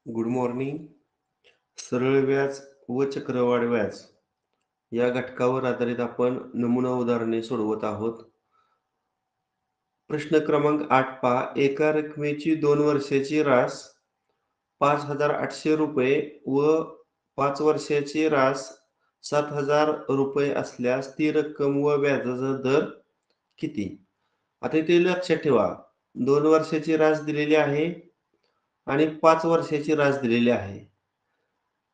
Good morning. सरळ व्याज व चक्रवाढ व्याज या घटकावर आधारित आपण नमुना उदाहरणे सोडवत आहोत. प्रश्न क्रमांक 8 पहा. एका रकमेची 2 वर्षाची रास 5,800 रुपये व 5 वर्षाची रास 7,000 रुपये असल्यास ती रक्कम व व्याजाचा दर किती? आता इथे लक्षात ठेवा, 2 वर्षाची रास दिलेली आहे आणि 5 वर्षाची रास दिलेली आहे.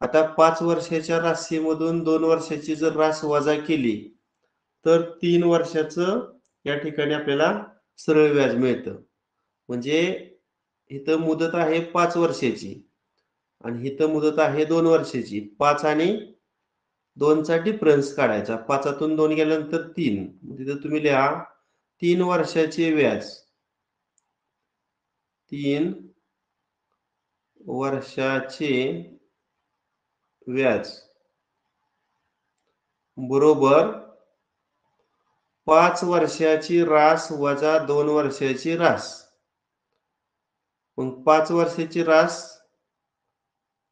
आता 5 वर्षाच्या राशीमधून 2 वर्षाची जर रास वजा केली तर 3 वर्षाचं या ठिकाणी आपल्याला सरळ व्याज मिळतं. म्हणजे इथं मुदत आहे 5 वर्षाची आणि इथं मुदत आहे 2 वर्षाची. 5 आणि 2चा डिफरन्स काढायचा. 5तून 2 गेल्यानंतर 3. तिथं तुम्ही लिहा 3 वर्षाचे व्याज, 3 वर्षाचे व्याज बरोबर 5 वर्षाची रास वजा 2 वर्षाची रास. मग 5 वर्षाची रास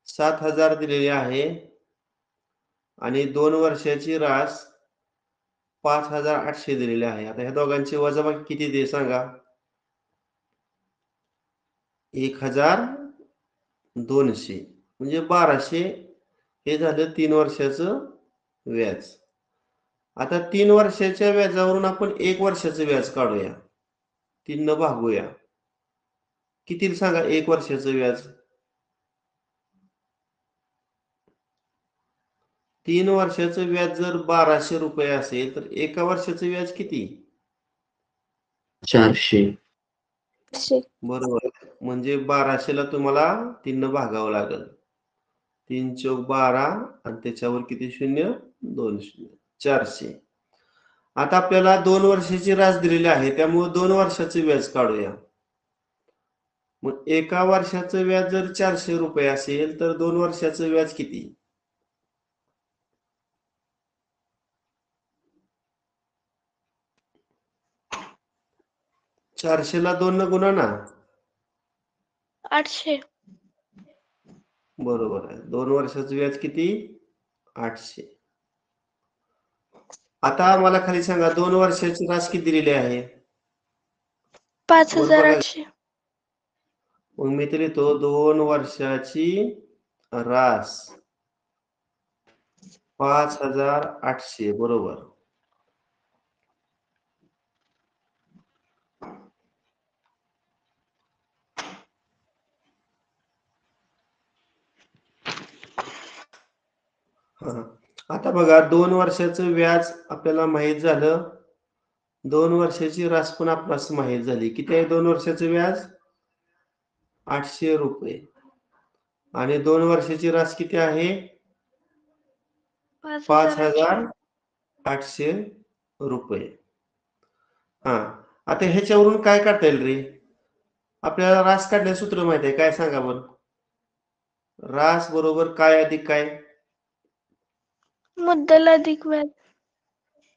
7,000 दिलेली आहे आणि 2 वर्षाची रास 5,800 दिलेली आहे. आता ह्या दोघांची वजाबाकी किती ते सांगा? 1,200 म्हणजे 1,200 हे झालं 3 वर्षाचं व्याज. आता 3 वर्षाच्या व्याजावरून आपण 1 वर्षाचं व्याज काढूया. 3 न भागूया. किती सांगा 1 वर्षाचं व्याज? 3 वर्षाचं व्याज जर 1,200 रुपये असेल तर 1 वर्षाचं व्याज किती? 400. बरोबर. म्हणजे 1,200ला तुम्हाला 3 न भागावं लागेल. 3 चौक 12 आणि त्याच्यावर किती शून्य? 2 शून्य. 400. आता आपल्याला 2 वर्षाची रास दिलेली आहे, त्यामुळे 2 वर्षाचं व्याज काढूया. मग 1 वर्षाचं व्याज जर 400 रुपये असेल तर 2 वर्षाचं व्याज किती? 400ला 2 न गुणा ना. 800. बरोबर आहे. 2 वर्षाचं व्याज किती? 800. आता मला खाली सांगा 2 वर्षाची रास किती दिलेली आहे? 5,800. मग मी तर लिहितो 2 वर्षाची रास 5,800 बरोबर. आता बघा 2 वर्षाचं व्याज आपल्याला माहित झालं, 2 वर्षाची रास पण आपल्यास माहित झाली. किती आहे 2 वर्षाचं व्याज? 800 रुपये. आणि 2 वर्षाची रास किती आहे? 5,800 रुपये. आता ह्याच्यावरून काय काढता येईल रे? आपल्याला रास काढण्याचं सूत्र माहित आहे, काय सांगा बरं? रास बरोबर काय अधिक काय? मुद्दल अधिक व्याज.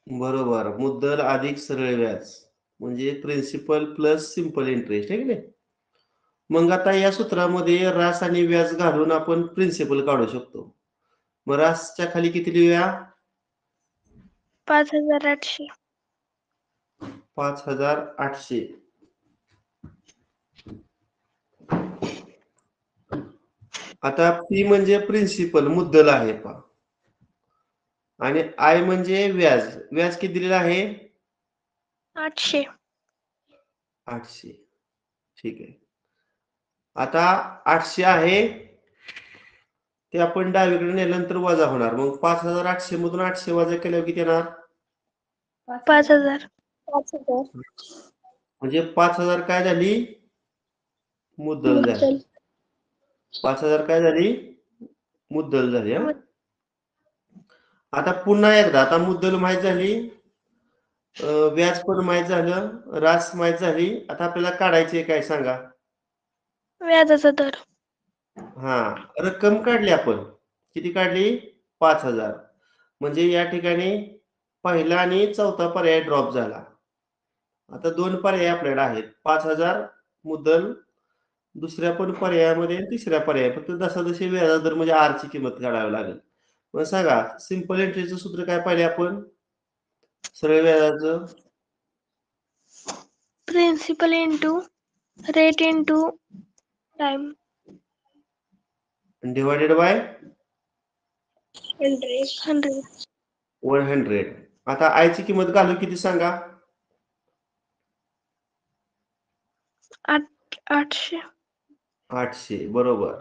बरोबर. मुद्दल अधिक सरळ व्याज म्हणजे प्रिन्सिपल प्लस सिंपल इंटरेस्ट आहे की नाही? मग आता या सूत्रामध्ये रास आणि व्याज घालून आपण प्रिन्सिपल काढू शकतो. मग रासच्या खाली किती लिहूया? 5,800. 5,800. आता पी म्हणजे प्रिन्सिपल मुद्दल आहे पहा, आणि आय म्हणजे व्याज. व्याज किती दिलेलं आहे? 800. 800. ठीक आहे. आता 800 आहे ते आपण डावीकडे नेल्यानंतर वजा होणार. मग 5,800 मधून 800 वजा केल्यावर किती येणार? 5,000. म्हणजे 5,000 काय झाली? मुद्दल झाली. 5,000 काय झाली? मुद्दल झाली. हा आता पुन्हा एकदा, आता मुद्दल माहित झाली, व्याज पण माहित झालं, रास माहित झाली. आता आपल्याला काढायची काय सांगा? व्याजाचा दर. हा, रक्कम काढली आपण. किती काढली? 5,000. म्हणजे या ठिकाणी पहिला आणि चौथा पर्याय ड्रॉप झाला. आता दोन पर्याय आपल्याकडे आहेत. 5,000 मुद्दल, दुसऱ्या पण पर्यायामध्ये तिसऱ्या पर्याय. फक्त जशी व्याजाचा दर म्हणजे आरची किंमत काढावी लागेल. मग सांगा, सिंपल एंट्रीचं सूत्र काय पाहिले आपण? सरळ व्याजाचं principal into rate into time. Divided by 100. 100. आता आयची किंमत घालू किती सांगा? 800. 800. बरोबर.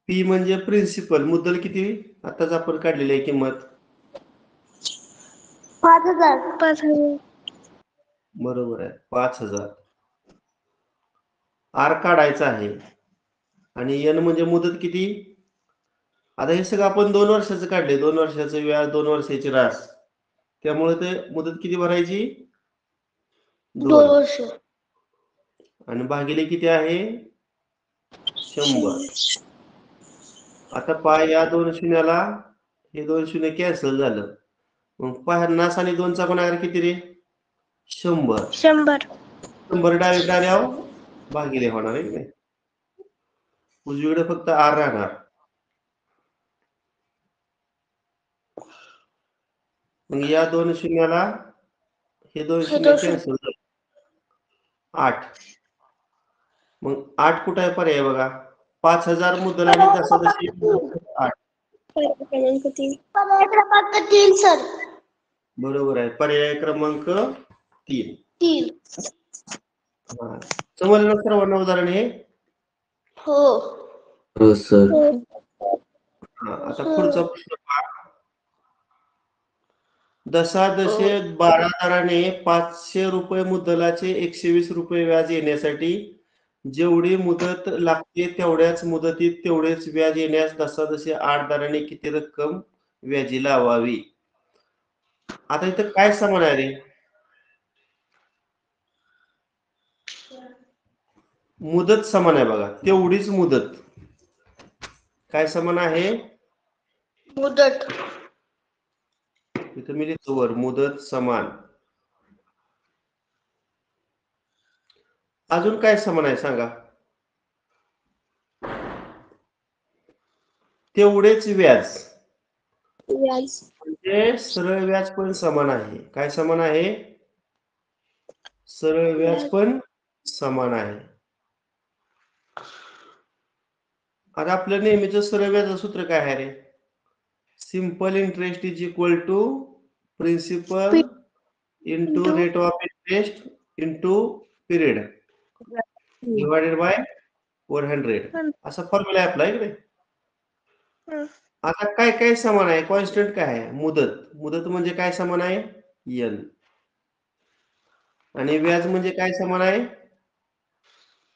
पी म्हणजे प्रिन्सिपल. मुद्दल किती? आताच आपण काढलेली आहे किंमत. 5,000. बरोबर आहे. 5,000. आर काढायचा आहे. आणि एन म्हणजे मुदत किती? आता हे सगळं आपण 2 वर्षाचं काढले. 2 वर्षाचं व्याज, 2 वर्षाची रास. त्यामुळे ते मुदत किती भरायची? 2 वर्ष. आणि भागिले किती आहे? 100. आता पहा, या 2 शून्याला हे 2 शून्य कॅन्सल झालं. मग 50 आणि 2 चा गुणाकार किती रे? 100. 100 डावीकडे आल्यावर भागिले होणार आहे की नाही? उजवीकडे फक्त आर राहणार. मग या 2 शून्याला हे 2 शून्य कॅन्सल झाले. 8. मग 8 कुठे आहे पर्याय बघा? 5,000 मुद्दल आणि दशादशी 8. पर्याय क्रमांक 3 सर. बरोबर आहे. पर्याय क्रमांक 3. समजलं सर्वांना उदाहरण हे? हो सर. आता पुढचा प्रश्न पहा. दशादशे 12 दराने 500 रुपये मुद्दलाचे 120 रुपये व्याज येण्यासाठी जेवढी मुदत लागते तेवढ्याच मुदतीत तेवढेच व्याज येण्यास दशादशे 8 दराने किती रक्कम व्याजी लावावी? आता इथं काय समान आहे रे? मुदत समान आहे बघा. तेवढीच मुदत. काय समान आहे? मुदत. इथं मी लिहितो वर, मुदत समान. अजून काय समान आहे सांगा? तेवढेच व्याज. म्हणजे सरळ व्याज पण समान आहे. काय समान आहे? सरळ व्याज पण समान आहे. आता आपलं नेहमीचं सरळ व्याजाचं सूत्र काय आहे रे? Simple interest is equal to principal into rate of interest into period divided by 400. असा फॉर्म्युला आहे आपला इकडे. आता काय काय समान आहे? कॉन्स्टंट काय आहे? मुदत. मुदत म्हणजे काय समान आहे? एन. आणि व्याज म्हणजे काय समान आहे?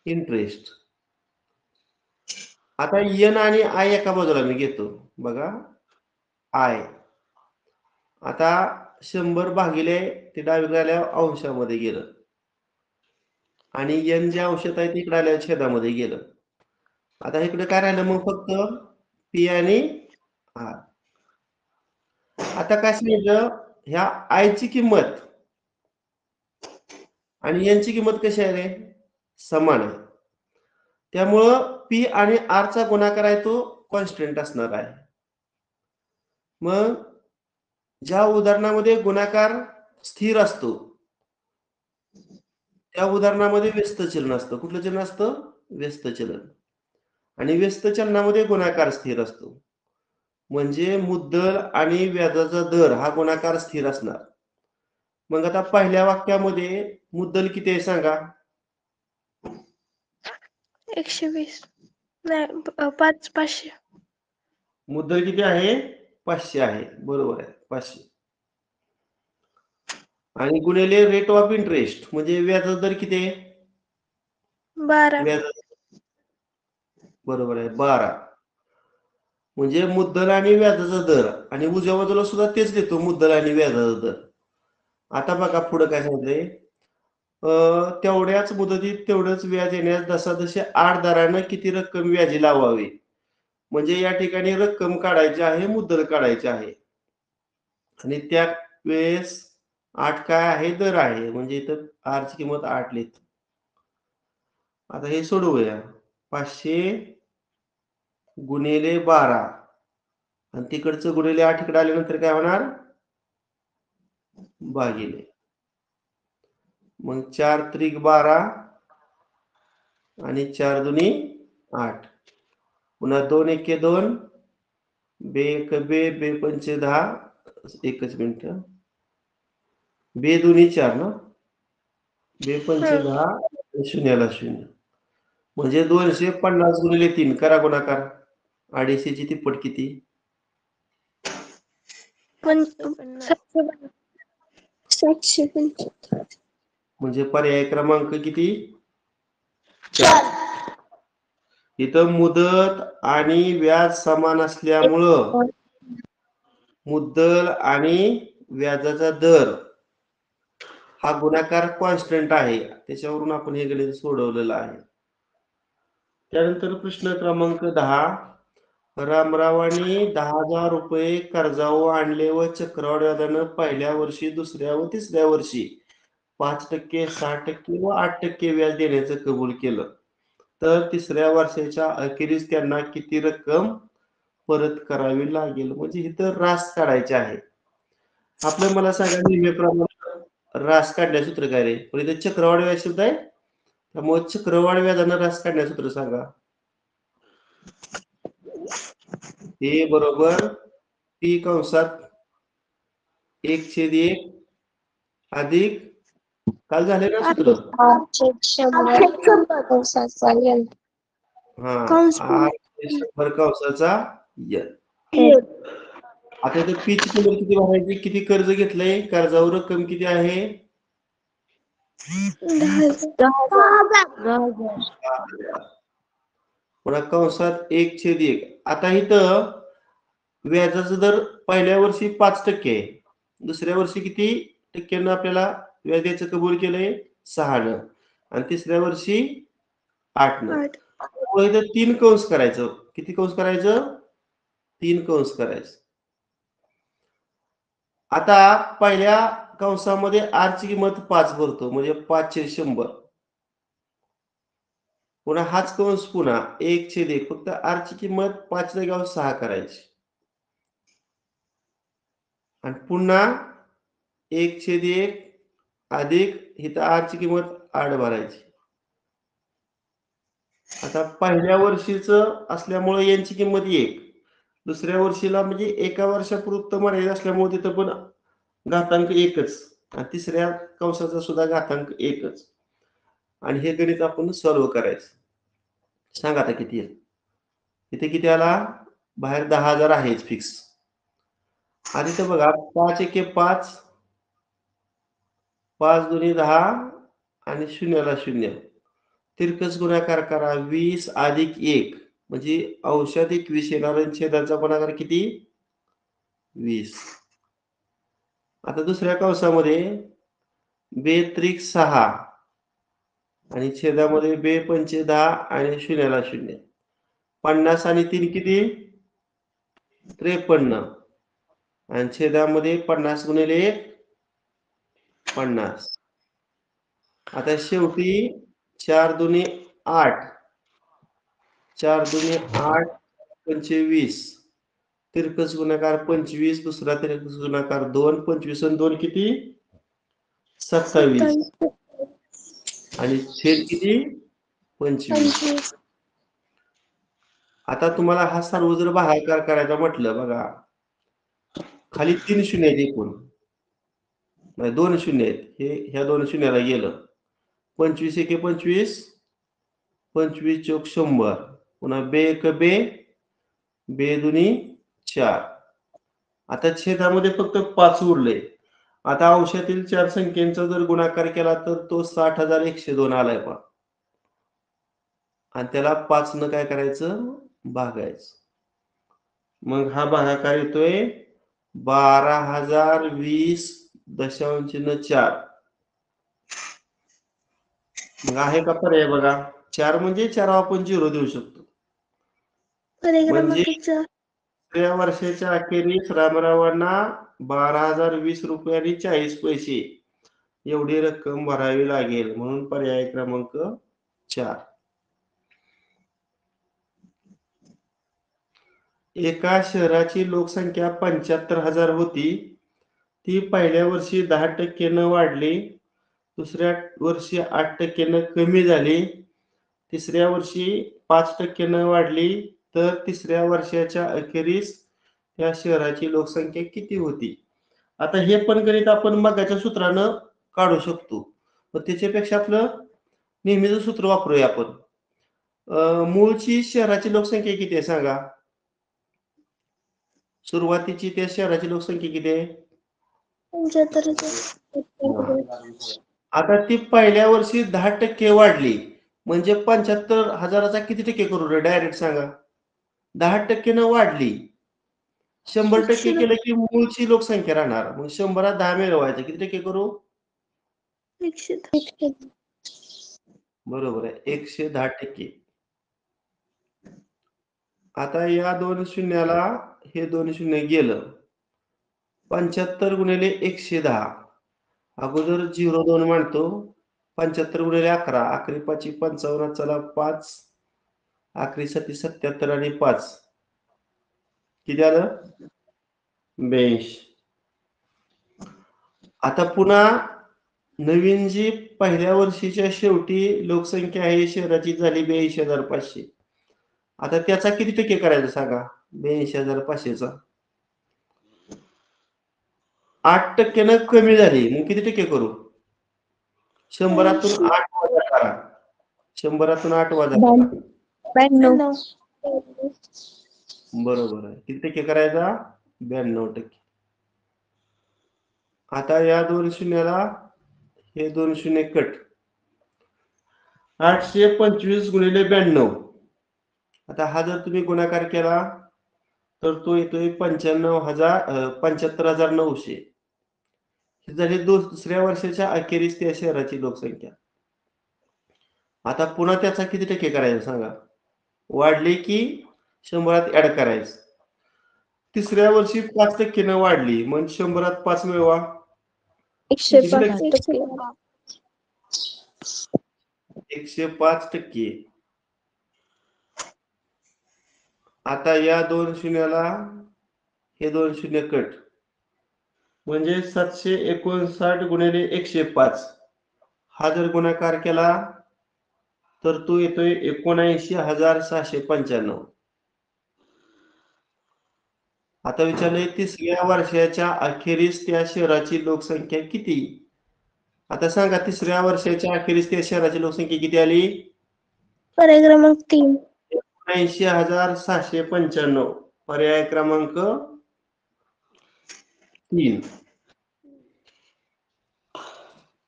इंटरेस्ट. आता एन आणि आय एका बाजूला मी घेतो बघा. आय. आता 100 भागिले ते डावीकडे आल्यावर अंशामध्ये गेलं. आणि एन जे अंशात आहे तिकडे आल्यावर छेदामध्ये गेलं. आता इकडे काय राहिलं मग? फक्त पी आणि आर. आता काय सांगितलं? ह्या आयची किंमत आणि एनची किंमत कशी आहे रे? समान आहे. त्यामुळं पी आणि आर चा गुणाकार आहे तो कॉन्स्टंट असणार आहे. मग ज्या उदाहरणामध्ये गुणाकार स्थिर असतो त्या उदाहरणामध्ये व्यस्त चलन असतं. कुठलं चलन असतं? व्यस्त चलन. आणि व्यस्त चलनामध्ये गुणाकार स्थिर असतो. म्हणजे मुद्दल आणि व्याजाचा दर हा गुणाकार स्थिर असणार. मग आता पहिल्या वाक्यामध्ये मुद्दल किती आहे सांगा? 120. नाही, 500. मुद्दल किती आहे? 500 आहे. बरोबर आहे, 500. आणि गुणिले रेट ऑफ इंटरेस्ट म्हणजे व्याजाचा दर किती आहे? 12. बरोबर आहे 12. म्हणजे मुद्दल आणि व्याजाचा दर आणि उजव्या बाजूला सुद्धा तेच देतो मुद्दल आणि व्याजाचा दर. आता बघा पुढे काय सांगितलंय तेवढ्याच मुदतीत तेवढंच व्याज येण्यास जसाजशी 8 दरानं किती रक्कम व्याजी लावावी. म्हणजे या ठिकाणी रक्कम काढायची आहे मुद्दल काढायची आहे आणि त्या वेळेस 8 काय आहे दर आहे म्हणजे इथं R ची किंमत 8 लिहितो. आता हे सोडवूया 500 गुणिले 12 आणि तिकडचं गुणिले 8 इकडे आल्यानंतर काय होणार भागिले मग 4 त्रिक 12 आणि 4 दुनी 8 पुन्हा 2 एके 2 बे एक बे बे पंचे 10 एकच मिनिट बे दुनी 4 ना बे पंचे 10 शून्याला 0 म्हणजे 250 गुणिले 3 करा गुणाकार 250 ची तिप्पट किती 775. म्हणजे पर्याय क्रमांक किती 4. इथं मुदत आणि व्याज समान असल्यामुळं मुद्दल आणि व्याजाचा दर हा गुणाकार कॉन्स्टंट आहे त्याच्यावरून आपण हे गणित सोडवलेलं आहे. त्यानंतर प्रश्न क्रमांक 10 रामरावांनी 10,000 रुपये कर्जावर आणले व चक्रवाढ व्याजानं पहिल्या वर्षी दुसऱ्या व तिसऱ्या वर्षी 5%, 6% व 8% व्याज देण्याचं कबूल केलं तर तिसऱ्या वर्षाच्या अखेरीस त्यांना किती रक्कम परत करावी लागेल म्हणजे इथं रास काढायचे आहे. आपलं मला सांगा नेहमीप्रमाणे रास काढण्याचं सूत्र काय रे पण इथे चक्रवाढ व्याज शब्द आहे त्यामुळे चक्रवाढ व्याजानं रास काढण्याचं सूत्र सांगा. हे बरोबर टी कंसात 1/1 अधिक काल झाले ना सूत्र हा R/100 कंसाचा N. आता इथे P ची किंमत किती भरायची किती कर्ज घेतलंय कर्जावर रक्कम किती आहे 10,000. पुन्हा कंसात 1/1 आता इथं व्याजाचा दर पहिल्या वर्षी 5% आहे दुसऱ्या वर्षी किती टक्क्यानं आपल्याला व्याज द्यायचं कबूल केलंय 6नं आणि तिसऱ्या वर्षी 8नं. इथं 3 कंस करायचं किती कंस करायचं 3 कंस करायचं. आता पहिल्या कंसामध्ये R ची किंमत 5 भरतो म्हणजे 5/100 पुन्हा हाच कंस पुन्हा 1/1 फक्त R ची किंमत 5 जागेवर 6 करायची आणि पुन्हा 1/1 अधिक इथं R ची किंमत 8 भरायची. आता पहिल्या वर्षीचं असल्यामुळे यांची किंमत 1 दुसऱ्या वर्षीला म्हणजे एका वर्षापुरतं मर्यादा असल्यामुळे तिथं पण घातांक 1च आणि तिसऱ्या कंसाचा सुद्धा घातांक 1च आणि हे गणित आपण सॉल्व्ह करायचं. सांगा आता किती आहे इथे किती आला बाहेर 10,000 आहेच फिक्स आणि इथं बघा 5 एके 5 5 दुनी 10 आणि शून्याला 0 तिरकस गुणाकार करा 20 अधिक 1 म्हणजे अंशात 21 येणार आणि छेदाचा गुणाकार किती 20. आता दुसऱ्या कंसामध्ये बे त्रिक 6 आणि छेदामध्ये बे पंचे 10 आणि शून्याला 0 50 आणि 3 किती 53 आणि छेदामध्ये 50 गुणिले 1 50. आता शेवटी 4 दुनी 8 4 दुनी 8 25 तिरकस गुणाकार 25 दुसरा तिरकस गुणाकार 2 25 आणि 2 किती 27 आणि छेद किती 25. आता तुम्हाला हा सर्व जर भागाकार करायचा म्हटलं बघा खाली 3 शून्य आहेत एकूण नाही 2 शून्य आहेत हे ह्या 2 शून्याला गेलं 25 एके 25 25 चौक 100 पुन्हा बे एक बे बे दुनी 4 आता छेदामध्ये फक्त 5 उरले आता अंशातील 4 संख्येचा जर गुणाकार केला तर तो 60,102 आलाय पहा. आणि त्याला 5 न काय करायचं, भागायचं. मग हा भागाकार येतोय 12,020.4. मग आहे का पर्याय बघा. 4 म्हणजे 4 आपण 0 देऊ शकतो. पर्याय म्हणजे क्रमांक 4. या वर्षाच्या अखेरीस रामरावांना 12,020 रुपये आणि 40 पैसे एवढी रक्कम भरावी लागेल, म्हणून पर्याय क्रमांक 4. एका शहराची लोकसंख्या 75,000 होती. ती पहिल्या वर्षी 10% वाढली, दुसऱ्या वर्षी 8% कमी झाली, तिसऱ्या वर्षी 5% वाढली, तर तिसऱ्या वर्षाच्या अखेरीस त्या शहराची लोकसंख्या किती होती? आता हे पण गणित आपण मगाच्या सूत्रानं काढू शकतो. पण त्याच्यापेक्षा आपलं नेहमीचं सूत्र वापरूया आपण. मूळची शहराची लोकसंख्या किती आहे सांगा? सुरुवातीची त्या शहराची लोकसंख्या किती आहे? 75,000. आता ती पहिल्या वर्षी 10% वाढली, म्हणजे 75,000चा किती टक्के करू रे? डायरेक्ट सांगा. 10% न वाढली. 100% केलं की मूळची लोकसंख्या राहणार. मग 100त 10 मिळवायचं. किती टक्के करू? 110. बरोबर आहे. 110%. आता या 2 शून्याला हे 2 शून्य गेलं. 75 गुणिले 110. अगोदर 02 मांडतो. 75 गुणिले 11. अकरी पाची 55. चला 5. अकरी सती 77 आणि 5. किती आलं? 82. आता पुन्हा नवीन जी पहिल्या वर्षीच्या शेवटी लोकसंख्या आहे शहराची झाली 82,500. आता त्याचा किती टक्के करायचा सांगा? 82,500चा 8% कमी झाली. मग किती टक्के करू? 100तून 8 वजा करा. 100तून 8 वजा करा. 92. बरोबर आहे. किती टक्के करायचा? 92%. आता या 2 शून्याला हे 2 शून्य कट. 825 गुणिले 92. आता हा जर तुम्ही गुणाकार केला तर तो येतोय 75,900. ही झाली दुसऱ्या वर्षाच्या अखेरीस त्या शहराची लोकसंख्या. आता पुन्हा त्याचा किती टक्के करायचं सांगा? वाढली की 100त ऍड करायचं. तिसऱ्या वर्षी 5% न वाढली, मग 100त 5 मिळवा. 105%. 105%. आता या 2 शून्याला हे 2 शून्य कट. म्हणजे 759 गुणिले 105. हा जर गुणाकार केला तर तो येतोय 79,695. आता विचारलंय तिसऱ्या वर्षाच्या अखेरीस त्या शहराची लोकसंख्या किती? आता सांगा तिसऱ्या वर्षाच्या अखेरीस त्या शहराची लोकसंख्या किती आली? पर्याय क्रमांक 3. 79,695. पर्याय क्रमांक 3.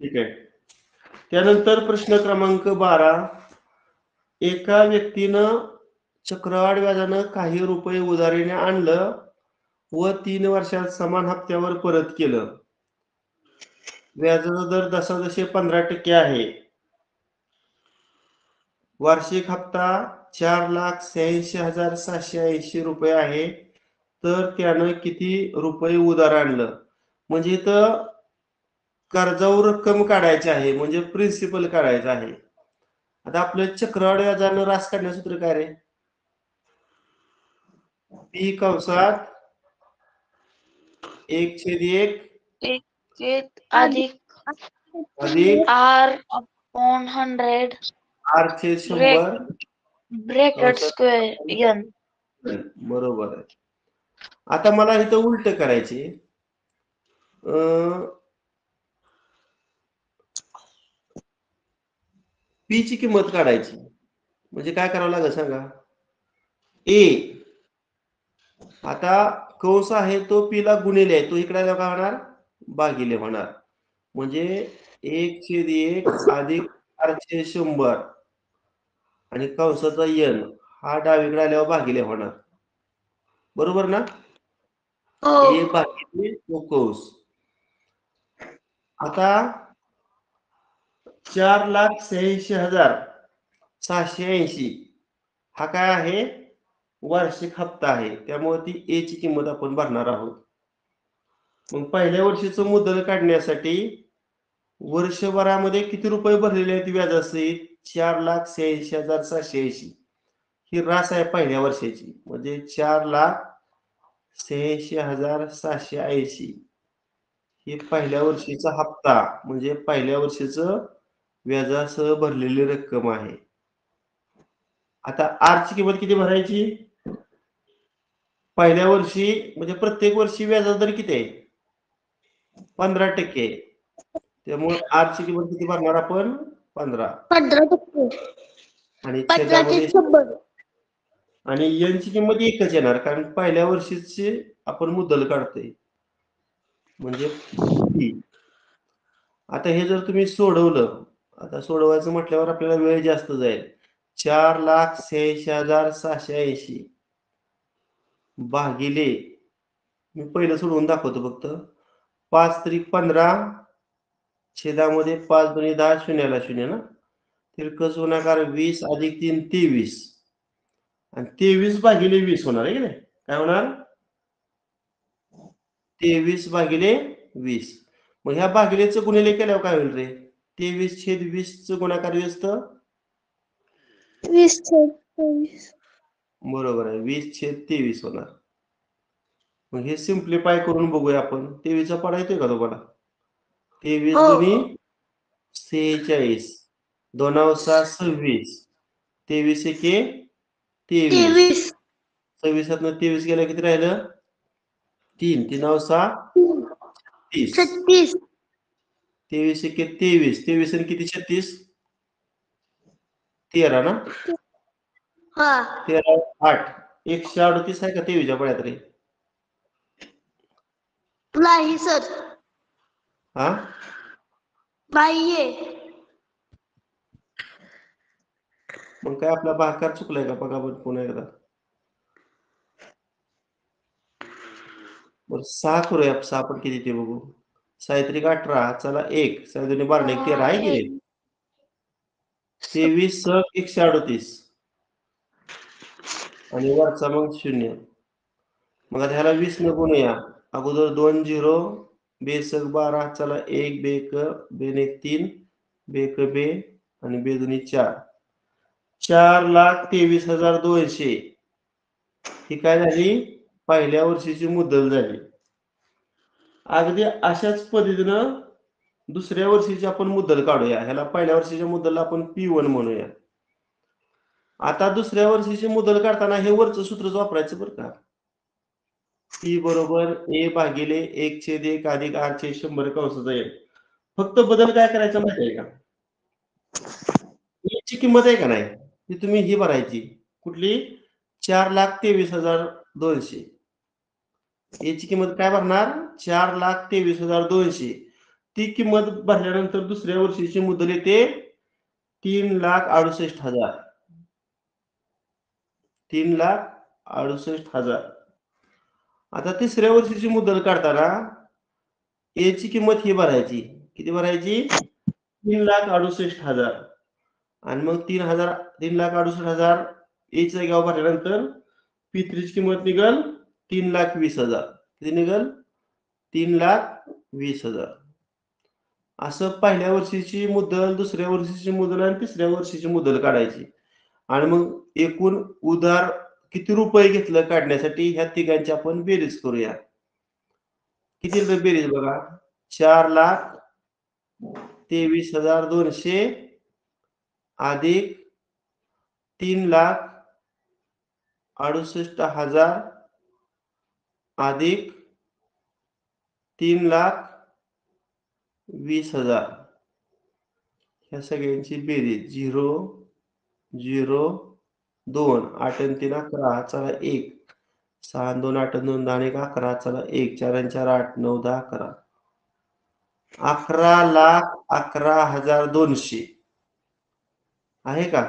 ठीक आहे. त्यानंतर प्रश्न क्रमांक 12. एका व्यक्तीनं चक्रवाढ व्याजानं काही रुपये उधारीने आणलं व 3 वर्षात समान हप्त्यावर परत केलं. व्याजाचा दर जसाजशी 15% आहे. वार्षिक हप्ता 4,86,780 रुपये आहे. तर त्यानं किती रुपये उधार आणलं? म्हणजे इथं कर्जावर रक्कम काढायची आहे, म्हणजे प्रिन्सिपल काढायचं आहे. आता आपलं चक्रवाढ व्याजानं रास काढण्याचं सूत्र काय रे? पी कंसात 1/1 अधिक R/100 R/100 bracket square n. बरोबर आहे. आता मला इथं उलट करायचे. पी ची किंमत काढायची. म्हणजे काय करावं लागेल सांगा? ए. आता कंस आहे तो पी ला गुणिले आहे. तो इकडे काय होणार? भागिले होणार. म्हणजे 1/1 अधिक 400 आणि कंसाचा n हा डावीकडे आल्यावर भागिले होणार. बरोबर ना? ए भागिले तो कंस. आता 4,86,780 हा काय आहे? वार्षिक हप्ता आहे. त्यामुळे ती ए ची किंमत आपण भरणार आहोत. मग पहिल्या वर्षीचं मुद्दल काढण्यासाठी वर्षभरामध्ये किती रुपये भरलेले आहेत व्याजासहित? 4,86,780 ही रास आहे पहिल्या वर्षाची. म्हणजे 4,86,780 ही पहिल्या वर्षीचा हप्ता म्हणजे पहिल्या वर्षीचं व्याजासह भरलेली रक्कम आहे. आता आर ची किंमत किती भरायची? पहिल्या वर्षी म्हणजे प्रत्येक वर्षी व्याजाचा दर किती आहे? 15%. त्यामुळे आर ची किंमत किती भरणार आपण? 15. 15%. आणि 15 छेदामध्ये 100. आणि n ची किंमत एकच येणार कारण पहिल्या वर्षीची आपण मुद्दल काढतोय. म्हणजे ती. आता हे जर तुम्ही सोडवलं, आता सोडवायचं म्हटल्यावर आपल्याला वेळ जास्त जाईल. 4,86,780 भागिले, मी पहिलं सोडवून दाखवतो फक्त. 5 त्रिक 15 छेदामध्ये 5 दुनी 10 शून्याला शून्य ना. तिरकस गुणाकार 20 अधिक 3 23 आणि 23 भागिले 20 होणार आहे की नाही? काय होणार? 23 भागिले 20. मग ह्या भागिलेचं गुणिले केल्यावर काय होईल रे? 23/20 चं गुणाकार 20 तर 20/23. बरोबर आहे. 20/23 होणार. मग हे सिम्प्लिफाय करून बघूया आपण. 23 चा पाडा येतोय का तुम्हाला? 23 दुनी 46 2 26 23 एके 23 26 23 गेला किती राहिलं? 3 3 30 36. 23 एके 23 23 आणि किती 36 13 ना. हा 13 8 138 आहे का 23 च्या पड्यात रे? नाही सर, हा नाहीये. मग काय आपला भागाकार चुकलाय का? बघा बरं पुन्हा एकदा. बरं 6 करूया. 6 पण किती ते बघू. 6 त्रिक 18 चला 1 6 दुनी 12 1 13 आहे की रे? 23 + 138 आणि वरचा मग 0. मग आता ह्याला 20 न गुणूया. अगोदर 2 0 2 + 12 चला 1 2 1 2 1 3 2 1 2 आणि 2 दुनी 4 4,23,200 ही काय झाली? पहिल्या वर्षीची मुद्दल झाली. अगदी अशाच पद्धतीनं दुसऱ्या वर्षीची आपण मुद्दल काढूया. ह्याला पहिल्या वर्षीच्या मुद्दलला आपण P1 म्हणूया. आता दुसऱ्या वर्षीची मुद्दल काढताना हे वरचं सूत्रच वापरायचं बरं का. P बरोबर A भागिले 1/1 अधिक R/100 कंसाचा n. फक्त बदल काय करायचा माहिती आहे का? A ची किंमत आहे का नाही? ती तुम्ही ही भरायची. कुठली? 4,23,200. A ची किंमत काय भरणार? 4,23,200. ती किंमत भरल्यानंतर दुसऱ्या वर्षीची मुद्दल येते 3,68,000. 3,68,000. आता तिसऱ्या वर्षीची मुद्दल काढताना A ची किंमत ही भरायची. किती भरायची? 3,68,000 आणि मग 3,68,000 A च्या जागेवर भरल्यानंतर P3 ची किंमत निघल 3,20,000. किती निघल? 3,20,000. असं पहिल्या वर्षीची मुद्दल, दुसऱ्या वर्षीची मुद्दल आणि तिसऱ्या वर्षीची मुद्दल काढायची. आणि मग एकूण उधार किती रुपये घेतलं काढण्यासाठी ह्या तिघांची आपण बेरीज करूया. किती बेरीज बघा? 4,23,200 अधिक 3,68,000 अधिक 3,20,000 ह्या सगळ्यांची बेरीज 0 0 2 8 आणि 3 11 चला 1 6 आणि 2 8 आणि 2 10 आणि 1 11 चला 1 4 आणि 4 8 9 10 11 11,11,200 आहे का?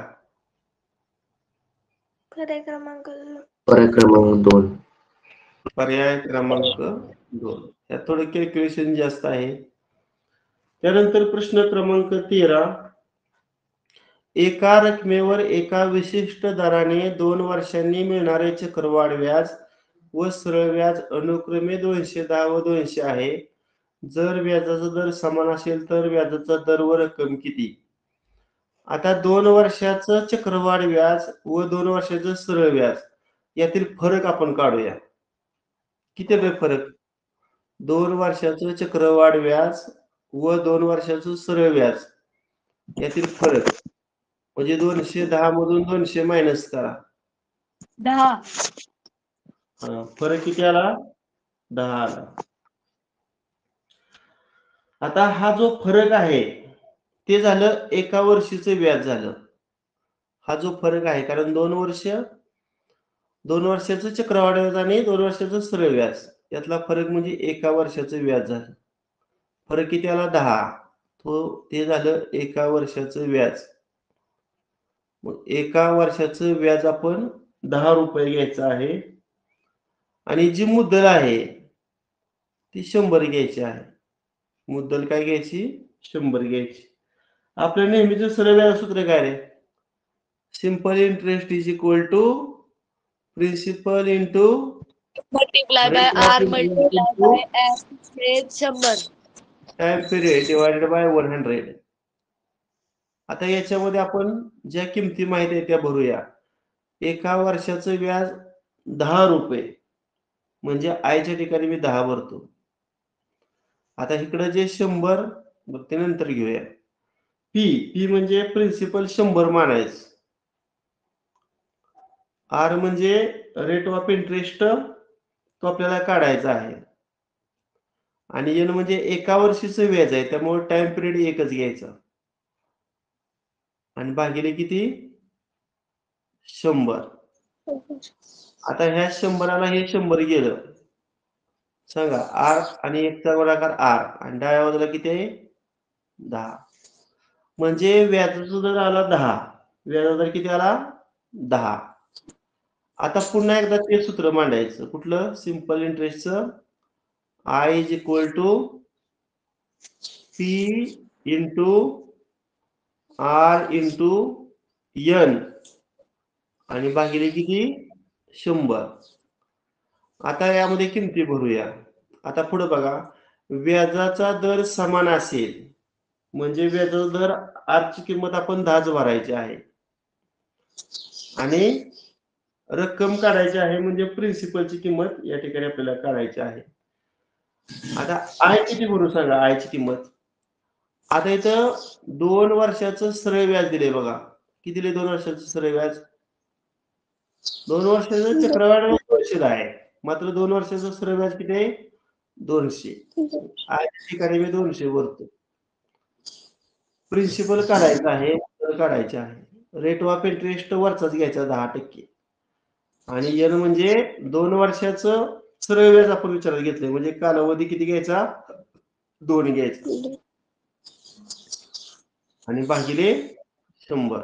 पर्याय क्रमांक पर्याय क्रमांक 2. पर्याय क्रमांक 2. यात थोडं कॅल्क्युलेशन जास्त आहे. त्यानंतर प्रश्न क्रमांक 13. एका रकमेवर एका विशिष्ट दराने 2 वर्षांनी मिळणारे चक्रवाढ व्याज व सरळ व्याज अनुक्रमे 210 व 200 आहे. जर व्याजाचा दर समान असेल तर व्याजाचा दर व रक्कम किती? आता 2 वर्षाचं चक्रवाढ व्याज व 2 वर्षाचं सरळ व्याज यातील फरक आपण काढूया. किती आहे फरक? 2 वर्षाचं चक्रवाढ व्याज व 2 वर्षाचं सरळ व्याज यातील फरक म्हणजे 210 मधून 200 मायनस करा. 10. फरक किती आला? 10 आला. आता हा जो फरक आहे ते झालं एका वर्षीचं व्याज झालं. हा जो फरक आहे कारण 2 वर्षाचं चक्रवाढ व्याज आणि 2 वर्षाचं सरळ व्याज यातला फरक म्हणजे एका वर्षाचं व्याज झालं. फरक किती आला? 10. ते झालं एका वर्षाचं व्याज. मग एका वर्षाचं व्याज आपण 10 रुपये घ्यायचं आहे आणि जी मुद्दल आहे ती 100 घ्यायची आहे. मुद्दल काय घ्यायची? 100 घ्यायची. आपलं नेहमीचं सरळ व्याज सूत्र काय रे? Simple interest is equal to principal into multiply by R multiply by F छेद 100. Time period divided by 100. आता याच्यामध्ये आपण ज्या किमती माहिती आहे त्या भरूया. एका वर्षाचं व्याज 10 रुपये म्हणजे आयच्या ठिकाणी मी 10 भरतो. आता इकडे जे 100 मग ते नंतर घेऊया. पी म्हणजे प्रिन्सिपल 100 मानायचं. आर म्हणजे रेट ऑफ इंटरेस्ट तो आपल्याला काढायचा आहे. आणि एन म्हणजे एका वर्षीचं व्याज आहे त्यामुळे टाइम पिरियड एकच घ्यायचा. आणि भागिले किती? 100. आता ह्या 100ला हे 100 गेलं. सांगा आर आणि 1 चा गुणाकार आर आणि डाव्या बाजूला किती आहे? 10. म्हणजे व्याजाचा दर आला 10. व्याजाचा दर किती आला? 10. आता पुन्हा एकदा ते सूत्र मांडायचं. कुठलं? Simple इंटरेस्टचं. I is equal to P into R into N आणि भागिले किती? 100. आता यामध्ये किमती भरूया. आता पुढे बघा व्याजाचा दर समान असेल म्हणजे व्याजाचा दर आरची किंमत आपण 10च भरायची आहे आणि रक्कम काढायची आहे म्हणजे प्रिन्सिपलची किंमत या ठिकाणी आपल्याला काढायची आहे. आता आय किती भरू सांगा आयची किंमत. आता इथं 2 वर्षाचं सरळ व्याज दिले बघा. किती दिले 2 वर्षाचं सरळ व्याज? 2 वर्षाचं चक्रवाढ 200 आहे. मात्र 2 वर्षाचं सरळ व्याज किती आहे? 200. आयच्या ठिकाणी मी 200 भरतो. प्रिन्सिपल काढायचा आहे, दर काढायचे आहे. रेट ऑफ इंटरेस्ट वरचाच घ्यायचा 10% आणि एन म्हणजे 2 वर्षाचं सरळ व्याज आपण विचारात घेतलंय म्हणजे कालावधी किती घ्यायचा? 2 घ्यायचा आणि भागिले 100.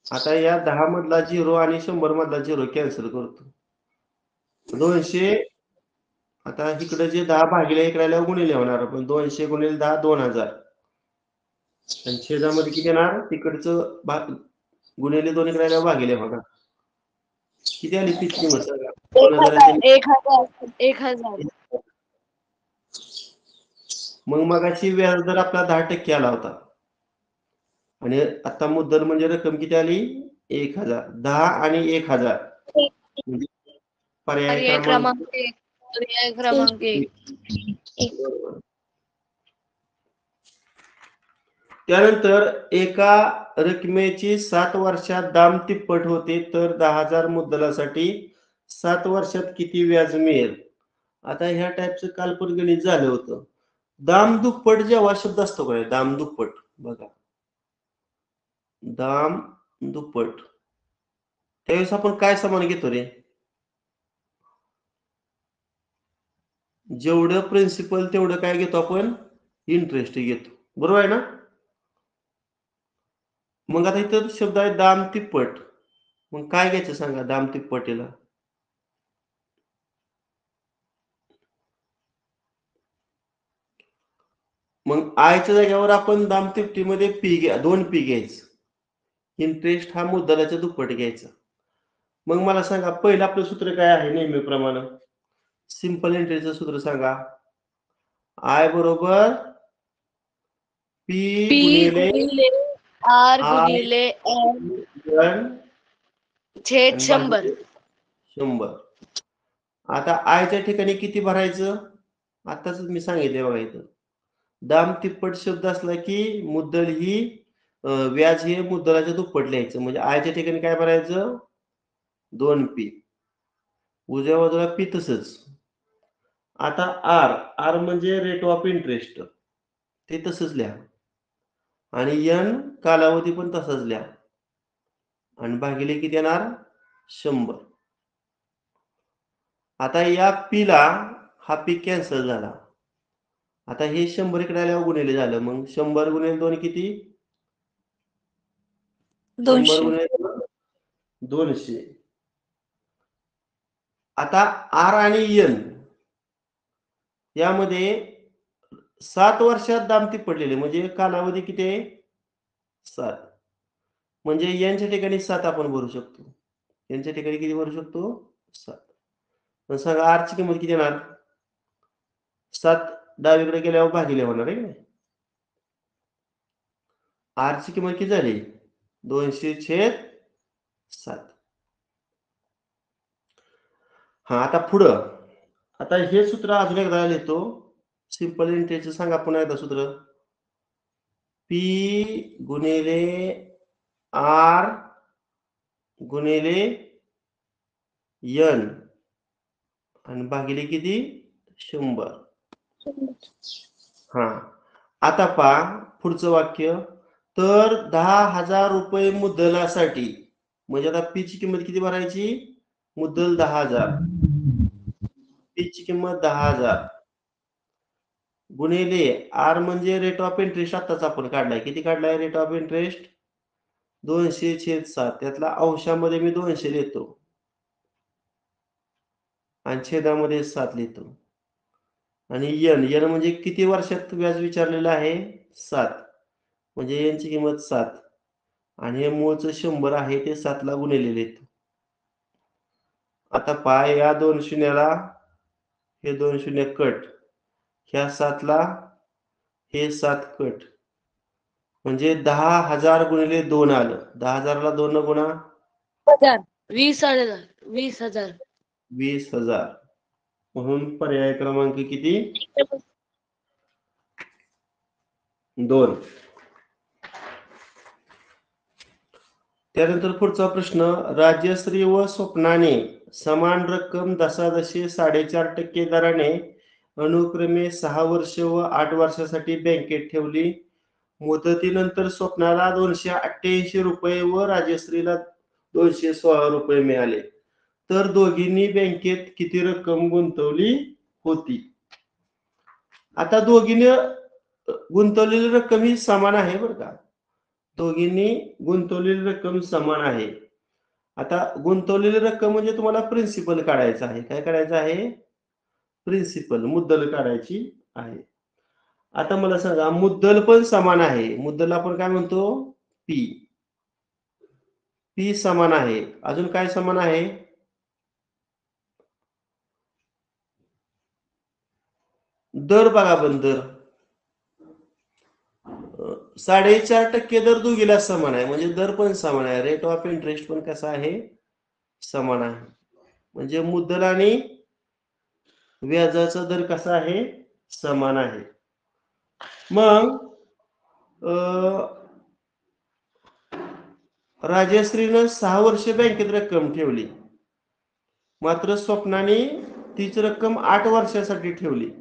आता या 10 मधला 0 आणि 100 मधला 0 कॅन्सल करतो. 200 आता इकडे जे 10 भागिले 1 राहिल्यावर गुणिले होणार पण 200 गुणिले 10 2000 आणि छेदामध्ये किती येणार? तिकडचं गुणिले 2 राहिल्यावर भागिले होणार. किती आली ती किंमत सांगा? 1000. मग मगाशी व्याज दर आपला 10% आला होता आणि आता मुद्दल म्हणजे रक्कम किती आली? 1000. 10 आणि 1000 म्हणजे पर्याय क्रमांक 1. त्यानंतर एका रकमेची 7 वर्षात दाम तिप्पट होते तर 10,000 मुद्दलासाठी 7 वर्षात किती व्याज मिळेल? आता ह्या टाईपचं काल पण गणित झालं होतं. दाम दुप्पट जेव्हा शब्द असतो काय दाम दुप्पट बघा दाम दुप्पट त्यावेळेस आपण काय समान घेतो रे? जेवढं प्रिन्सिपल तेवढं काय घेतो आपण इंटरेस्ट घेतो, बरोबर आहे ना? मग आता इथं शब्द आहे दाम तिप्पट. मग काय घ्यायचं सांगा दाम तिप्पटीला? मग आयच्या जागेवर आपण दाम तिप्पटीमध्ये पी घ्या, 2 पी घ्यायचं. इंटरेस्ट हा मुद्दलाच्या दुप्पट घ्यायचा. मग मला सांगा पहिलं आपलं सूत्र काय आहे नेहमीप्रमाणे? सिंपल इंटरेस्टचं सूत्र सांगा. आय बरोबर पी P गुणिले गुणिले R आय गुणिले M एन छेद आणि 100. भागिले 100. आता आयच्या ठिकाणी किती भरायचं? आताच मी सांगितले बघा इथं. दाम तिप्पट शब्द असला की मुद्दल ही व्याज हे मुद्दलाच्या दुप्पट लिहायचं. म्हणजे आयच्या ठिकाणी काय भरायचं? 2 पी. उजव्या बाजूला पी तसंच. आता आर म्हणजे रेट ऑफ इंटरेस्ट, ते तसंच लिहा. आणि एन कालावधी पण तसाच लिहा. आणि भागिले किती येणार? 100. आता या पी ला हा पी कॅन्सल झाला. आता हे 100 इकडे आल्यावर गुणिले झालं. मग 100 गुणिले 2 किती? 100 200. गुणिले 200. आता आर आणि एन यामध्ये 7 वर्षात दाम तिप्पटलेले म्हणजे कालावधी किती आहे? 7. म्हणजे यांच्या ठिकाणी 7 आपण भरू शकतो. यांच्या ठिकाणी किती भरू शकतो? 7. मग सांगा आर ची किंमत किती येणार? 7 डावीकडे गेल्यावर भागिले होणार आहे की नाही? आर ची किंमत किती झाली? 200/7. हा आता पुढं. आता हे सूत्र अजून एकदा लिहितो. सिंपल इंटरेस्टचं सांगा पुन्हा एकदा सूत्र. पी गुणिले आर गुणिले एन आणि भागिले किती? 100. हा आता पहा पुढचं वाक्य. तर 10,000 रुपये मुद्दलासाठी, म्हणजे आता पी ची किंमत किती भरायची? मुद्दल 10,000. पी ची किंमत 10,000 गुणिले आर म्हणजे रेट ऑफ इंटरेस्ट आताच आपण काढलाय. किती काढलाय रेट ऑफ इंटरेस्ट? 200/7. त्यातला अंशामध्ये मी 200 लिहितो आणि छेदामध्ये 7 लिहितो. आणि एन म्हणजे किती वर्षात व्याज विचारलेलं आहे? 7. म्हणजे यांची किंमत 7 आणि हे मूळचं 100 आहे ते 7 ला गुणिले लिहितो. आता पहा या 2 शून्याला हे 2 शून्य कट, ह्या 7 ला हे 7 कट, म्हणजे 10,000 गुणिले 2 आलं. 10,000 ला 2 न गुणा 20,000. 20,000. म्हणून पर्याय क्रमांक किती? 2. त्यानंतर पुढचा प्रश्न. राजश्री व स्वप्नाने समान रक्कम दशादशे 4.5% दराने अनुक्रमे 6 वर्ष व 8 वर्षासाठी बँकेत ठेवली. मुदतीनंतर स्वप्नाला 288 रुपये व राजश्रीला 216 रुपये मिळाले. तर दोघींनी बँकेत किती रक्कम गुंतवली होती? आता दोघींनी गुंतवलेली रक्कम ही समान आहे बरं का. दोघींनी गुंतवलेली रक्कम समान आहे. आता गुंतवलेली रक्कम म्हणजे तुम्हाला प्रिन्सिपल काढायचं आहे. काय काढायचं आहे? प्रिन्सिपल, मुद्दल काढायची आहे. आता मला सांगा मुद्दल पण समान आहे. मुद्दल आपण काय म्हणतो? पी. पी समान आहे. अजून काय समान आहे? दर बघा पण दर. 4.5% दर दोघीला समान आहे. म्हणजे दर पण समान आहे. रेट ऑफ इंटरेस्ट पण कसा आहे? समान आहे. म्हणजे मुद्दल आणि व्याजाचा दर कसा आहे? समान आहे. मग राजश्रीनं 6 वर्ष बँकेत रक्कम ठेवली. मात्र स्वप्नाने तीच रक्कम 8 वर्षासाठी ठेवली.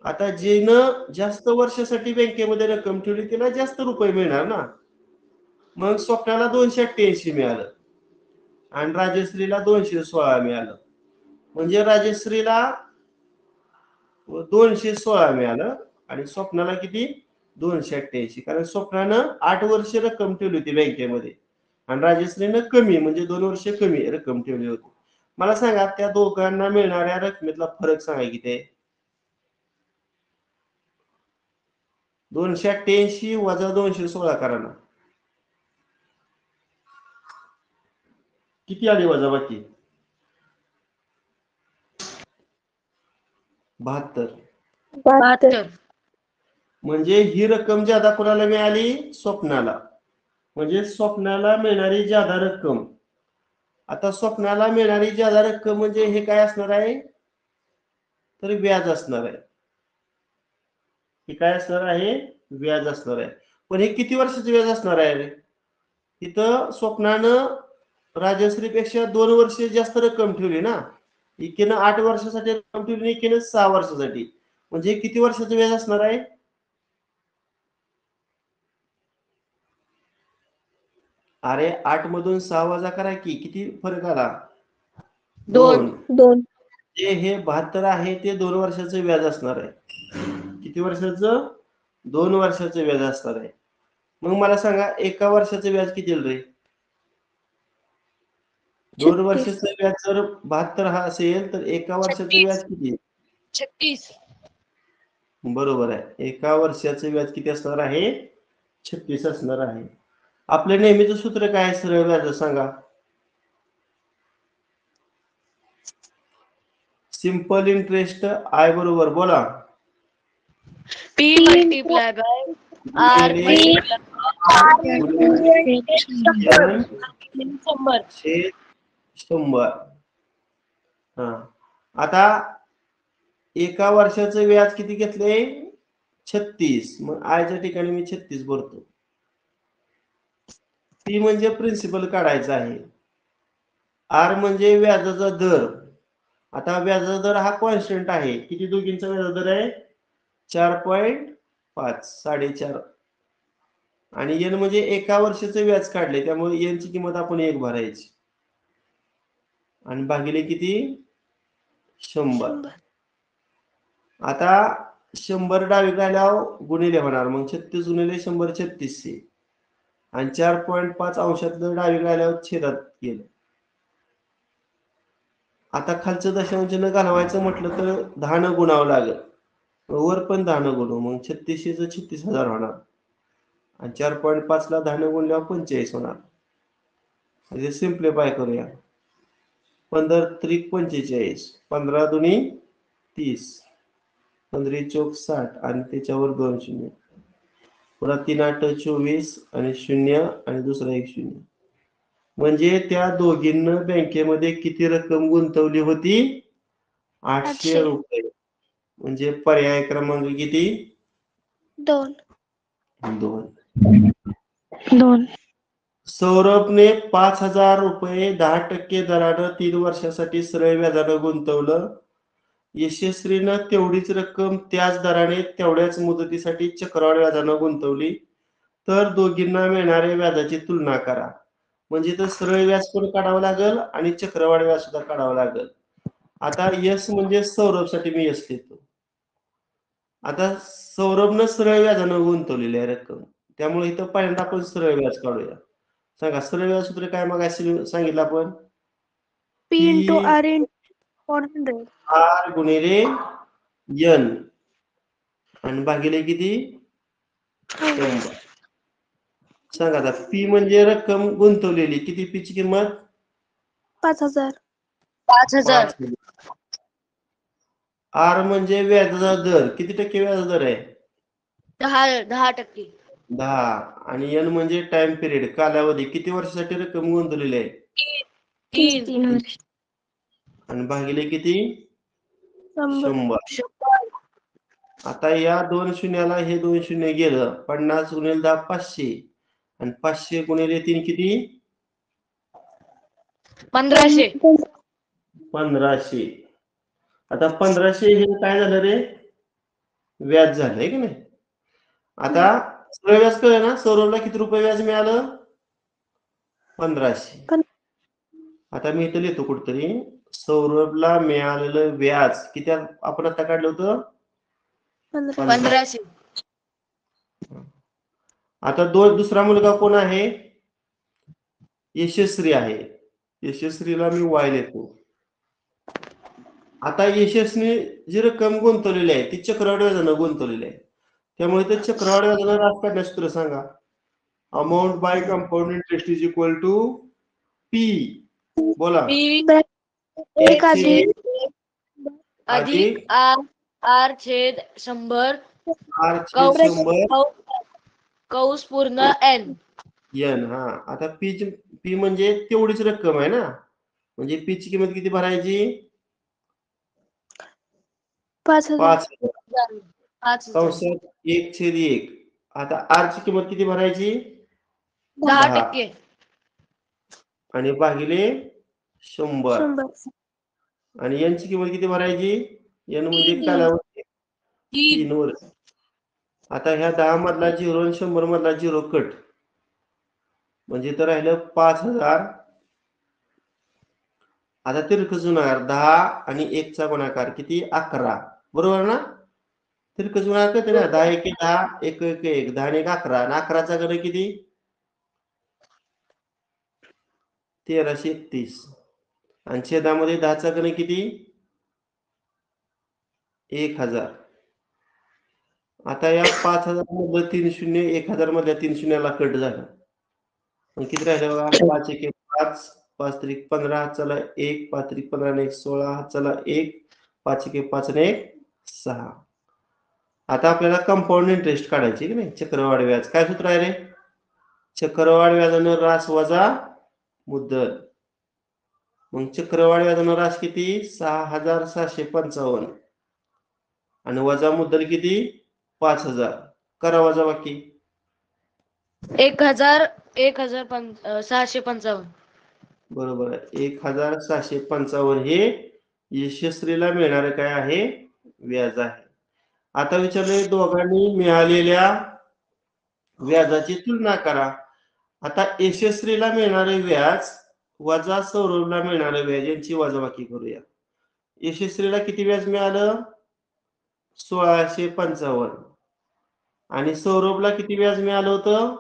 आता जिनं जास्त वर्षासाठी बँकेमध्ये रक्कम ठेवली तिला जास्त रुपये मिळणार ना. मग स्वप्नाला 288 मिळालं आणि राजश्रीला 216 मिळालं. म्हणजे राजश्रीला व 216 मिळालं. आणि स्वप्नाला किती 288, कारण स्वप्नानं 8 वर्ष रक्कम ठेवली होती बँकेमध्ये आणि राजश्रीनं कमी म्हणजे 2 वर्ष कमी रक्कम ठेवली होती. मला सांगा त्या दोघांना मिळणाऱ्या रकमेतला फरक सांगा किती आहे. 288 वजा 216 करा ना. किती आली वजा बाकी 72. 72. म्हणजे ही रक्कम ज्यादा कोणाला मिळाली स्वप्नाला, म्हणजे स्वप्नाला मिळणारी ज्यादा रक्कम. आता स्वप्नाला मिळणारी ज्यादा रक्कम म्हणजे हे काय असणार आहे तर व्याज असणार आहे. हे काय असणार आहे व्याज असणार आहे. पण हे किती वर्षाचं व्याज असणार आहे. इथं स्वप्नानं राजश्रीपेक्षा 2 वर्ष जास्त रक्कम ठेवली ना. एकीनं 8 वर्षासाठी रक्कम ठेवली, एकीनं 6 वर्षासाठी. म्हणजे किती वर्षाचं व्याज असणार आहे. अरे 8 मधून 6 वजा करा की किती फरक आला 2. 2. जे हे 72 आहे ते 2 वर्षाचं व्याज असणार आहे. किती वर्षाचं 2 वर्षाचं व्याज असणार आहे. मग मला सांगा एका वर्षाचं व्याज किती रे. 2 वर्षाचं व्याज जर 72 हा असेल तर एका वर्षाचं व्याज किती 36. बरोबर आहे. एका वर्षाचं व्याज किती असणार आहे 36 असणार आहे. आपलं नेहमीचं सूत्र काय आहे सरळ व्याज सांगा. सिंपल इंटरेस्ट आय बरोबर बोला. P multiply by R multiply by 100. हा आता एका वर्षाचं व्याज किती घेतले 36. मग आयच्या ठिकाणी मी 36 भरतो. पी म्हणजे प्रिन्सिपल काढायचा आहे. आर म्हणजे व्याजाचा दर. आता व्याजाचा दर हा कॉन्स्टंट आहे. किती दोघींचा व्याजाचा दर आहे 4.5 4.5. आणि एन म्हणजे एका वर्षाचं व्याज काढले त्यामुळे एन ची किंमत आपण 1 भरायची आणि भागिले किती 100. आता 100 डावीकडे आल्यावर गुणिले होणार. मग 36 गुणिले 100 3600 आणि 4.5 अंशातलं डावीकडे आल्यावर छेदात गेलं. आता खालचं दशांश न घालवायचं म्हटलं तर 10 न गुणावं लागेल. वर पण 10 न गुणू. मग 3600 36,000 होणार आणि 4.5 ला 10 न गुणल्यावर 45 होणार. म्हणजे सिम्प्लिफाय करूया. 15 त्रिक 45, 15 दुनी 30, 15 चौक 60 आणि त्याच्यावर 2 शून्य. पुन्हा 3 8 24 आणि 0 आणि दुसरा 1 0. म्हणजे त्या दोघींना बँकेमध्ये किती रक्कम गुंतवली होती 800 रुपये. म्हणजे पर्याय क्रमांक किती 2. 2. सौरभने 5,000 रुपये 10% दरानं 3 वर्षासाठी सरळ व्याजानं गुंतवलं. यशस्वीनं तेवढीच रक्कम त्याच दराने तेवढ्याच मुदतीसाठी चक्रवाढ व्याजानं गुंतवली. तर दोघींना मिळणाऱ्या व्याजाची तुलना करा. म्हणजे तर सरळ व्याज पण काढावं लागेल आणि चक्रवाढ व्याज सुद्धा काढावं लागेल. आता यश म्हणजे सौरभसाठी मी यश लिहितो. आता सौरभनं सरळ व्याजानं गुंतवलेली आहे रक्कम, त्यामुळे इथं पहिल्यांदा आपण सरळ व्याज काढूया. सांगा सरळ व्याज सूत्र काय मग सांगितलं आपण P into R into 100. R गुणिले एन आणि भागिले किती 100. सांगा आता पी म्हणजे रक्कम गुंतवलेली. किती पी ची किंमत 5,000. 5000. आर म्हणजे व्याजाचा दर. किती टक्के व्याजाचा दर आहे 10%. 10. आणि एन म्हणजे टाइम पिरियड कालावधी. किती वर्षासाठी रक्कम गुंतवलेली आहे 3 वर्ष. आणि भागिले किती 100. 100. आता या 2 शून्याला हे 2 शून्य गेलं. 50 गुणिले 10 500 आणि 500 गुणिले 3 किती 1500. 1500. आता 1500 हे काय झालं रे व्याज झालंय की नाही. आता सरळ व्याज कळलं ना. सौरभला किती रुपये व्याज मिळालं 1500. आता मी इथं लिहितो कुठतरी. सौरभला मिळालेलं व्याज किती आपण आता काढलं होतं 1500. आता दुसरा मुलगा कोण आहे? यशस्वी आहे. यशस्वीला मी वाय लिहितो. आता यशस्वी जी रक्कम गुंतवलेली आहे ती चक्रवाढ व्याजानं गुंतवलेली आहे. त्यामुळे ते चक्रवाढ व्याजानं रास काढण्याचं सूत्र सांगा. Amount by compound interest is equal to P. बोला. P एक अधिक अधिक R छेद 100 R छेद 100 कौस पूर्ण N. एन. हा, आता पी म्हणजे तेवढीच रक्कम आहे ना, म्हणजे पी ची किंमत किती भरायची? 5,000. 5,000 कंसात 1/1. आता आर ची किंमत किती भरायची? 10%. आणि भागिले 100. 100. आणि एन ची किंमत किती भरायची? एन म्हणजे कालावधी 3 वर्ष. आता ह्या 10 मधला 0 आणि 100 मधला 0 कट, म्हणजे तर राहिलं 5,000. आता तिरकस गुणाकार 10 आणि 1 चा गुणाकार किती? 11. बरोबर ना? तिरकस गुणाकार करते ना, 10 1 10, 1 1 1, 10 आणि 1 11. आणि 11चा घन किती? 1331. आणि छेदामध्ये 10चा घन किती? 1000. आता या 5,000 मधलं 3 शून्य, 1000 मधल्या 3 शून्याला कट झालं. मग किती राहिलं बघा? 5 1 5, 5 3 15, चला 1, 5 3 15 आणि 1 16, चला 1, 5 1 5 आणि 1 6. आता आपल्याला कंपाऊंड इंटरेस्ट काढायची की नाही, चक्रवाढ व्याज. काय सूत्र आहे रे? चक्रवाढ व्याजानं रास वजा मुद्दल. मग चक्रवाढ व्याजानं रास किती? 6,755 आणि वजा मुद्दल किती? 5,000. करा वजा बाकी. 1,655. बरोबर आहे. 1,655 हे यशस्वीला मिळणारे काय आहे? व्याज आहे. आता विचारले दोघांनी मिळालेल्या व्याजाची तुलना करा. आता यशस्वीला मिळणारे व्याज वजा सौरभला मिळणारे व्याज यांची वजाबाकी करूया. यशस्वीला किती व्याज मिळालं? 1,655. आणि सौरभला किती व्याज मिळालं होतं?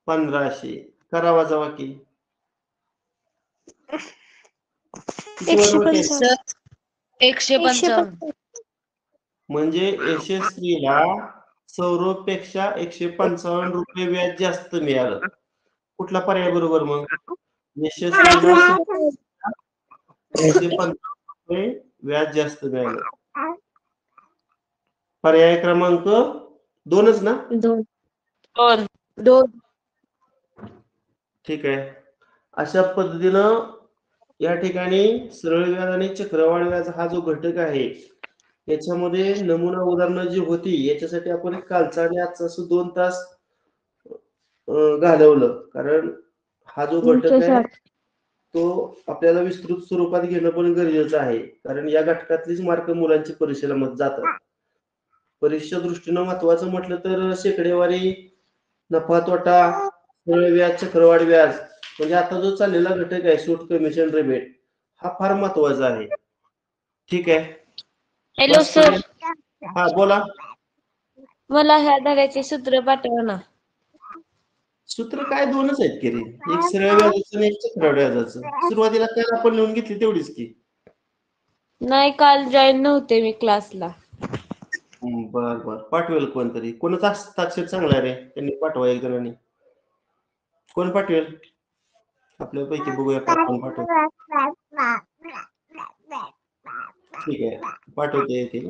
1,500. करा वजाबाकी. किती वजाबाकी आहे? 155. म्हणजे यशस्वीला सौरभ पेक्षा 155 रुपये व्याज जास्त मिळालं. कुठला पर्याय बरोबर? मग यशस्वीला 155 रुपये व्याज जास्त मिळालं. पर्याय क्रमांक 2च ना? 2. ठीक आहे. अशा पद्धतीनं या ठिकाणी सरळ व्याज आणि चक्रवाढ व्याज हा जो घटक आहे याच्यामध्ये नमुना उदाहरणं जी होती याच्यासाठी आपण कालचा आणि आजचा 2 तास घालवलं, कारण हा जो घटक आहे तो आपल्याला विस्तृत स्वरूपात घेणं पण गरजेचं आहे, कारण या घटकातलीच मार्क मुलांची परीक्षेला जातात. परीक्षेच्या दृष्टीनं महत्वाचं म्हटलं तर शेकडेवारी, नफा तोटा, सरळ व्याज, चक्रवाढ व्याज, म्हणजे आता जो चाललेला घटक आहे सूट कमिशन रिबेट हा फार महत्वाचा आहे. ठीक आहे. हॅलो सर, हा बोला. मला ह्या धड्याचे सूत्र पाठवा ना. सूत्र काय 2च आहेत की रे, एक सरळ व्याजाचं आणि एक चक्रवाढ व्याजाचं. सुरुवातीला त्याला आपण लिहून घेतली तेवढीच की. नाही, काल जॉईन नव्हते मी क्लासला. बर बर, पाठवेल कोणतरी. कोणाचा हस्ताक्षर चांगला आहे रे, त्यांनी पाठवा एक जणांनी. कोण पाठवेल आपल्यापैकी? बघूया कोण पाठवेल. ठीक आहे, पाठवते येतील.